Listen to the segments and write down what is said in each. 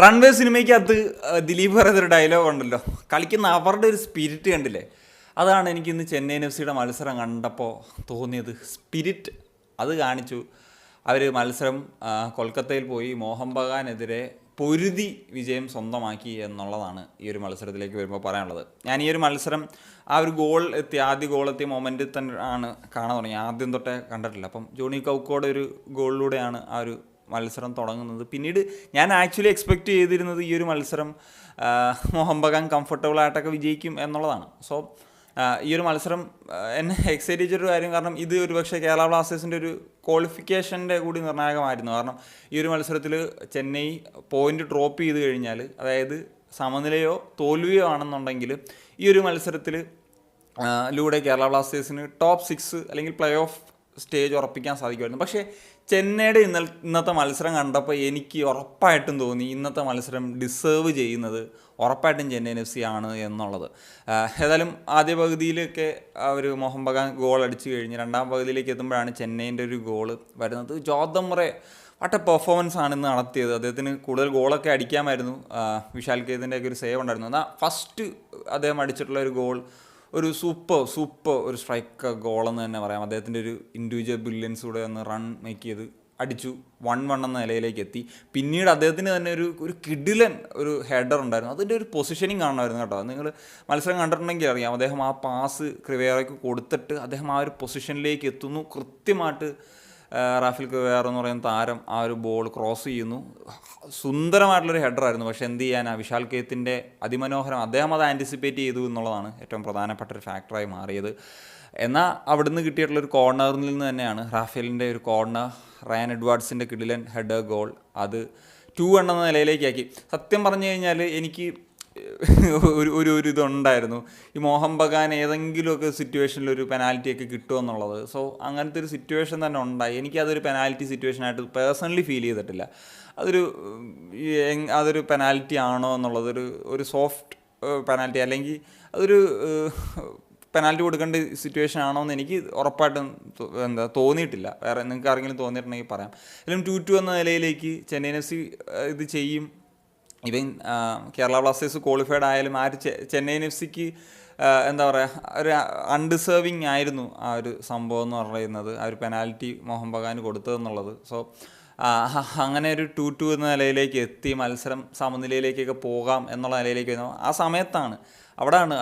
Runway സിനിമയ്ക്കകത്ത് Dileep പറയുന്നൊരു dialogue ഉണ്ടല്ലോ, കളിക്കുന്ന അവരുടെ ഒരു സ്പിരിറ്റ് കണ്ടില്ലേ? അതാണ് എനിക്ക് ഇന്ന് ചെന്നൈയിൻ എഫ് സിയുടെ മത്സരം കണ്ടപ്പോൾ തോന്നിയത്. സ്പിരിറ്റ് അത് കാണിച്ചു അവർ. മത്സരം കൊൽക്കത്തയിൽ പോയി മോഹൻ ബഗാനെതിരെ പൊരുതി വിജയം സ്വന്തമാക്കി എന്നുള്ളതാണ് ഈ ഒരു മത്സരത്തിലേക്ക് വരുമ്പോൾ പറയാനുള്ളത്. ഞാൻ ഈ ഒരു മത്സരം ഒരു ഗോൾ എത്തി, ആദ്യ ഗോൾ എത്തിയ മൊമെൻറ്റിൽ തന്നെ ആണ് കാണാൻ തുടങ്ങി. ആദ്യം തൊട്ടേ കണ്ടിട്ടില്ല. അപ്പം ജോണി കൗക്കോയുടെ ഒരു ഗോളിലൂടെയാണ് ആ ഒരു മത്സരം തുടങ്ങുന്നത്. പിന്നീട് ഞാൻ ആക്ച്വലി എക്സ്പെക്റ്റ് ചെയ്തിരുന്നത് ഈ ഒരു മത്സരം മോഹൻ ബഗാൻ കംഫർട്ടബിളായിട്ടൊക്കെ വിജയിക്കും എന്നുള്ളതാണ്. സോ ഈ ഒരു മത്സരം എന്നെ എക്സൈറ്റ് ചെയ്തൊരു കാര്യം, കാരണം ഇത് ഒരു പക്ഷേ കേരള ബ്ലാസ്റ്റേഴ്സിൻ്റെ ഒരു ക്വാളിഫിക്കേഷൻ്റെ കൂടി നിർണായകമായിരുന്നു. കാരണം ഈ ഒരു മത്സരത്തിൽ ചെന്നൈ പോയിൻ്റ് ഡ്രോപ്പ് ചെയ്ത് കഴിഞ്ഞാൽ, അതായത് സമനിലയോ തോൽവിയോ ആണെന്നുണ്ടെങ്കിൽ ഈ ഒരു മത്സരത്തിൽ ലൂടെ കേരള ബ്ലാസ്റ്റേഴ്സിന് ടോപ്പ് 6 അല്ലെങ്കിൽ പ്ലേ ഓഫ് സ്റ്റേജ് ഉറപ്പിക്കാൻ സാധിക്കുമായിരുന്നു. പക്ഷേ ചെന്നൈയുടെ ഇന്നത്തെ മത്സരം കണ്ടപ്പോൾ എനിക്ക് ഉറപ്പായിട്ടും തോന്നി ഇന്നത്തെ മത്സരം ഡിസേർവ് ചെയ്യുന്നത് ഉറപ്പായിട്ടും ചെന്നൈയിൻ എഫ് സി ആണ് എന്നുള്ളത്. ഏതായാലും ആദ്യ പകുതിയിലൊക്കെ അവർ മോഹൻ ബഗാൻ ഗോൾ അടിച്ചു കഴിഞ്ഞ് രണ്ടാം പകുതിയിലേക്ക് എത്തുമ്പോഴാണ് ചെന്നൈയിൻ്റെ ഒരു ഗോള് വരുന്നത്. Jordan Murray what A performance ആണ് ഇന്ന് നടത്തിയത്. അദ്ദേഹത്തിന് കൂടുതൽ ഗോളൊക്കെ അടിക്കാമായിരുന്നു. വിശാൽ കേതിൻ്റെ ഒക്കെ ഒരു സേവ് ഉണ്ടായിരുന്നു. എന്നാൽ ഫസ്റ്റ് അദ്ദേഹം അടിച്ചിട്ടുള്ള ഒരു ഗോൾ ഒരു സൂപ്പർ ഒരു സ്ട്രൈക്ക് ഗോളെന്ന് തന്നെ പറയാം. അദ്ദേഹത്തിൻ്റെ ഒരു ഇൻഡിവിജ്വൽ ബ്രില്യൻസ് കൂടെ ഒന്ന് റൺ മേക്ക് ചെയ്ത് അടിച്ചു 1-1 എന്ന നിലയിലേക്ക് എത്തി. പിന്നീട് അദ്ദേഹത്തിന് തന്നെ ഒരു കിഡിലൻ ഒരു ഹെഡർ ഉണ്ടായിരുന്നു. അതിൻ്റെ ഒരു പൊസിഷനിങ് കാണുമായിരുന്നു കേട്ടോ. നിങ്ങൾ മത്സരം കണ്ടിട്ടുണ്ടെങ്കിൽ അറിയാം, അദ്ദേഹം ആ പാസ് ക്രിവേറയ്ക്ക് കൊടുത്തിട്ട് അദ്ദേഹം ആ ഒരു പൊസിഷനിലേക്ക് എത്തുന്നു. കൃത്യമായിട്ട് റാഫേൽ ക്രിവേറ എന്ന് പറയുന്ന താരം ആ ഒരു ബോൾ ക്രോസ് ചെയ്യുന്നു. സുന്ദരമായിട്ടുള്ളൊരു ഹെഡറായിരുന്നു. പക്ഷേ എന്ത് ചെയ്യാനാ, വിശാൽ കേത്തിൻ്റെ അതിമനോഹരം, അദ്ദേഹം അത് ആൻറ്റിസിപ്പേറ്റ് ചെയ്തു എന്നുള്ളതാണ് ഏറ്റവും പ്രധാനപ്പെട്ട ഒരു ഫാക്ടറായി മാറിയത്. എന്നാൽ അവിടുന്ന് കിട്ടിയിട്ടുള്ളൊരു കോർണറിൽ നിന്ന് തന്നെയാണ് റാഫേലിൻ്റെ ഒരു കോർണർ, റയാൻ എഡ്വാർഡ്സിൻ്റെ കിഡിലൻ ഹെഡർ ഗോൾ, അത് 2-1 എന്ന നിലയിലേക്കാക്കി. സത്യം പറഞ്ഞു കഴിഞ്ഞാൽ എനിക്ക് ഒരു ഇതുണ്ടായിരുന്നു, ഈ മോഹൻ ബഗാൻ ഏതെങ്കിലുമൊക്കെ സിറ്റുവേഷനിൽ ഒരു പെനാൽറ്റിയൊക്കെ കിട്ടുമെന്നുള്ളത്. സോ അങ്ങനത്തെ ഒരു സിറ്റുവേഷൻ തന്നെ ഉണ്ടായി. എനിക്കതൊരു പെനാൽറ്റി സിറ്റുവേഷനായിട്ട് പേഴ്സണലി ഫീൽ ചെയ്തിട്ടില്ല. അതൊരു പെനാൽറ്റി ആണോ എന്നുള്ളത്, ഒരു സോഫ്റ്റ് പെനാൽറ്റി അല്ലെങ്കിൽ അതൊരു പെനാൽറ്റി കൊടുക്കേണ്ട സിറ്റുവേഷൻ ആണോ എന്ന് എനിക്ക് ഉറപ്പായിട്ടും തോന്നിയിട്ടില്ല. വേറെ നിങ്ങൾക്ക് ആരെങ്കിലും തോന്നിയിട്ടുണ്ടെങ്കിൽ പറയാം. എല്ലാം 2-2 എന്ന നിലയിലേക്ക് ചെന്നൈയിൻ എഫ് സി ഇത് ചെയ്യും. ഇവൻ കേരള ബ്ലാസ്റ്റേഴ്സ് ക്വാളിഫൈഡ് ആയാലും ചെന്നൈയിൻ എഫ് സിക്ക് എന്താ പറയുക, ഒരു അൺഡിസേർവിങ് ആയിരുന്നു ആ ഒരു സംഭവം എന്ന് പറയുന്നത്, ആ ഒരു പെനാൽറ്റി മോഹൻ ബഗാൻ കൊടുത്തതെന്നുള്ളത്. സോ അങ്ങനെ ഒരു 2-2 എന്ന നിലയിലേക്ക് എത്തി. മത്സരം സമനിലയിലേക്കൊക്കെ പോകാം എന്നുള്ള നിലയിലേക്ക് വരുന്നു. ആ സമയത്താണ് അവിടെയാണ്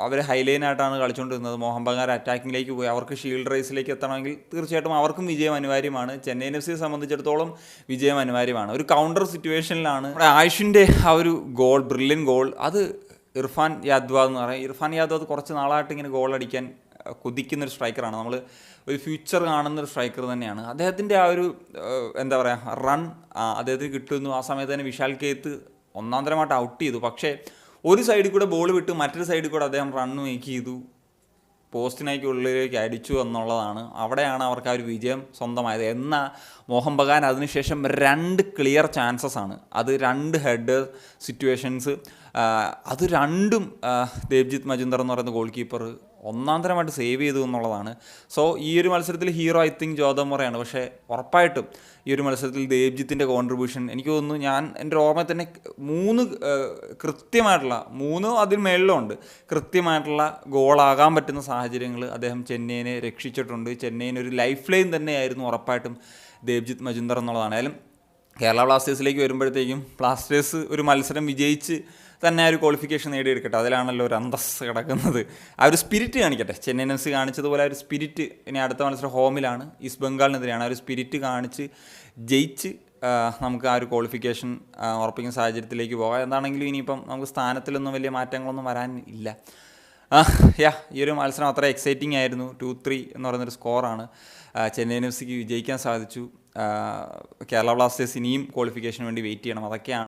അവർ ഹൈലൈനായിട്ടാണ് കളിച്ചുകൊണ്ടിരുന്നത്. മോഹൻ ബഗാൻ അറ്റാക്കിങ്ങിലേക്ക് പോയി അവർക്ക് ഷീൽഡ് റേസിലേക്ക് എത്തണമെങ്കിൽ തീർച്ചയായിട്ടും അവർക്കും വിജയം അനിവാര്യമാണ്. ചെന്നൈയിൻ എഫ് സിയെ സംബന്ധിച്ചിടത്തോളം വിജയം അനിവാര്യമാണ്. ഒരു കൗണ്ടർ സിറ്റുവേഷനിലാണ് ആയുഷിൻ്റെ ആ ഒരു ഗോൾ, ബ്രില്യൻ ഗോൾ. അത് ഇർഫാൻ യാദ്വാദ് എന്ന് പറയും. ഇർഫാൻ യാദ്വാദ് കുറച്ച് നാളായിട്ട് ഇങ്ങനെ ഗോൾ അടിക്കാൻ കുതിക്കുന്നൊരു സ്ട്രൈക്കറാണ്. നമ്മൾ ഒരു ഫ്യൂച്ചർ കാണുന്നൊരു സ്ട്രൈക്കർ തന്നെയാണ്. അദ്ദേഹത്തിൻ്റെ ആ ഒരു എന്താ പറയുക റൺ അദ്ദേഹത്തിന് കിട്ടുന്നു. ആ സമയത്ത് തന്നെ വിശാൽ കേത്ത് ഒന്നാം തരമായിട്ട് ഔട്ട് ചെയ്തു. പക്ഷേ ഒരു സൈഡിൽ കൂടെ ബോൾ വിട്ട് മറ്റൊരു സൈഡിൽ കൂടെ അദ്ദേഹം റൺ മേക്ക് ചെയ്തു, പോസ്റ്റിനേക്കുള്ളിലേക്ക് അടിച്ചു എന്നുള്ളതാണ്. അവിടെയാണ് അവർക്ക് ആ ഒരു വിജയം സ്വന്തമായത്. എന്നാൽ മോഹൻ ബഗാൻ അതിനുശേഷം 2 ക്ലിയർ ചാൻസസ് ആണ്, അത് 2 ഹെഡ് സിറ്റുവേഷൻസ്, അത് രണ്ടും ദേവ്ജിത്ത് മജുന്ദർ എന്ന് പറയുന്ന ഗോൾ കീപ്പർ ഒന്നാം തരമായിട്ട് സേവ് ചെയ്തു എന്നുള്ളതാണ്. സോ ഈ ഒരു മത്സരത്തിൽ ഹീറോ ഐ തിങ്ക് ജോർദൻ മുറയാണ്. പക്ഷേ ഉറപ്പായിട്ടും ഈ ഒരു മത്സരത്തിൽ ദേവ്ജിത്തിൻ്റെ കോൺട്രിബ്യൂഷൻ എനിക്ക് തോന്നുന്നു, എൻ്റെ ഓർമ്മയിൽ തന്നെ 3 കൃത്യമായിട്ടുള്ള 3 അതിൽ മേളിലുണ്ട് കൃത്യമായിട്ടുള്ള ഗോളാകാൻ പറ്റുന്ന സാഹചര്യങ്ങൾ അദ്ദേഹം ചെന്നൈയിനെ രക്ഷിച്ചിട്ടുണ്ട്. ചെന്നൈയിനൊരു ലൈഫ് ലൈൻ തന്നെയായിരുന്നു ഉറപ്പായിട്ടും ദേവ്ജിത്ത് മജുന്ദർ എന്നുള്ളതാണ്. ആയാലും കേരള ബ്ലാസ്റ്റേഴ്സിലേക്ക് വരുമ്പോഴത്തേക്കും ബ്ലാസ്റ്റേഴ്സ് ഒരു മത്സരം വിജയിച്ച് തന്നെ ആ ഒരു ക്വാളിഫിക്കേഷൻ നേടിയെടുക്കട്ടെ. അതിലാണല്ലോ ഒരു അന്തസ് കിടക്കുന്നത്. ആ ഒരു സ്പിരിറ്റ് കാണിക്കട്ടെ. ചെന്നൈയിൻ എഫ് സി കാണിച്ചതുപോലെ ആ ഒരു സ്പിരിറ്റ് ഇനി അടുത്ത മത്സരം ഹോമിലാണ്, ഈസ്റ്റ് ബംഗാളിനെതിരെയാണ്. ആ ഒരു സ്പിരിറ്റ് കാണിച്ച് ജയിച്ച് നമുക്ക് ആ ഒരു ക്വാളിഫിക്കേഷൻ ഉറപ്പിക്കുന്ന സാഹചര്യത്തിലേക്ക് പോകാം. എന്താണെങ്കിലും ഇനിയിപ്പം നമുക്ക് സ്ഥാനത്തിലൊന്നും വലിയ മാറ്റങ്ങളൊന്നും വരാൻ ഇല്ല. ഈ ഒരു മത്സരം അത്ര എക്സൈറ്റിംഗ് ആയിരുന്നു. 2-3 എന്ന് പറയുന്നൊരു സ്കോറാണ്. ചെന്നൈയിൻ എഫ് സിക്ക് വിജയിക്കാൻ സാധിച്ചു. കേരള ബ്ലാസ്റ്റേഴ്സ് ഇനിയും ക്വാളിഫിക്കേഷന് വേണ്ടി വെയിറ്റ് ചെയ്യണം. അതൊക്കെയാണ്